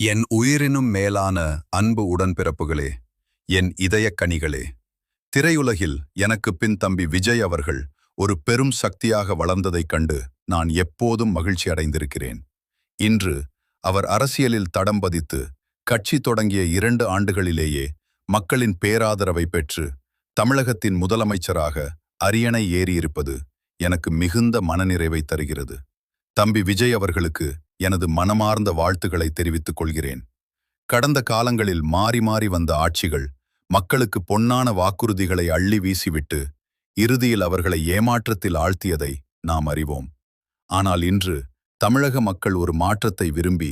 என் உயிரினும் மேலான அன்பு உடன்பிறப்புகளே, என் இதயக் கனிகளே, திரையுலகில் எனக்கு பின் தம்பி விஜய் அவர்கள் ஒரு பெரும் சக்தியாக வளர்ந்ததைக் கண்டு நான் எப்போதும் மகிழ்ச்சி அடைந்திருக்கிறேன். இன்று அவர் அரசியலில் தடம் பதித்து கட்சி தொடங்கிய 2 ஆண்டுகளிலேயே மக்களின் பேராதரவை பெற்று தமிழகத்தின் முதலமைச்சராக அரியணை ஏறியிருப்பது எனக்கு மிகுந்த மனநிறைவை தருகிறது. தம்பி விஜய் அவர்களுக்கு எனது மனமார்ந்த வாழ்த்துக்களை தெரிவித்துக் கொள்கிறேன். கடந்த காலங்களில் மாறி மாறி வந்த ஆட்சிகள் மக்களுக்கு பொன்னான வாக்குறுதிகளை அள்ளி வீசிவிட்டு இறுதியில் அவர்களை ஏமாற்றத்தில் ஆழ்த்தியதை நாம் அறிவோம். ஆனால் இன்று தமிழக மக்கள் ஒரு மாற்றத்தை விரும்பி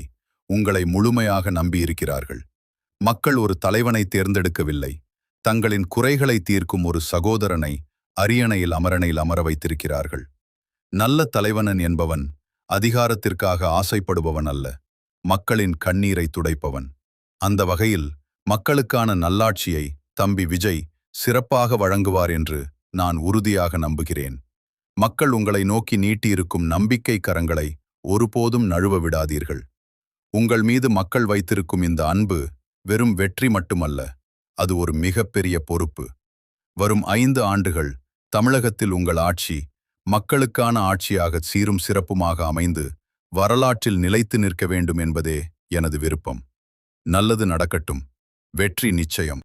உங்களை முழுமையாக நம்பியிருக்கிறார்கள். மக்கள் ஒரு தலைவனை தேர்ந்தெடுக்கவில்லை, தங்களின் குறைகளை தீர்க்கும் ஒரு சகோதரனை அரியணையில் அமர வைத்திருக்கிறார்கள். நல்ல தலைவனன் என்பவன் அதிகாரத்திற்காக ஆசைப்படுபவன் அல்ல, மக்களின் கண்ணீரை துடைப்பவன். அந்த வகையில் மக்களுக்கான நல்லாட்சியை தம்பி விஜய் சிறப்பாக வழங்குவார் என்று நான் உறுதியாக நம்புகிறேன். மக்கள் உங்களை நோக்கி நீட்டியிருக்கும் நம்பிக்கை கரங்களை ஒருபோதும் நழுவ விடாதீர்கள். உங்கள் மீது மக்கள் வைத்திருக்கும் இந்த அன்பு வெறும் வெற்றி மட்டுமல்ல, அது ஒரு மிகப்பெரிய பொறுப்பு. வரும் 5 ஆண்டுகள் தமிழகத்தில் உங்கள் ஆட்சி மக்களுக்கான ஆட்சியாக சீரும் சிறப்புமாக அமைந்து வரலாற்றில் நிலைத்து நிற்க வேண்டும் என்பதே எனது விருப்பம். நல்லது நடக்கட்டும். வெற்றி நிச்சயம்.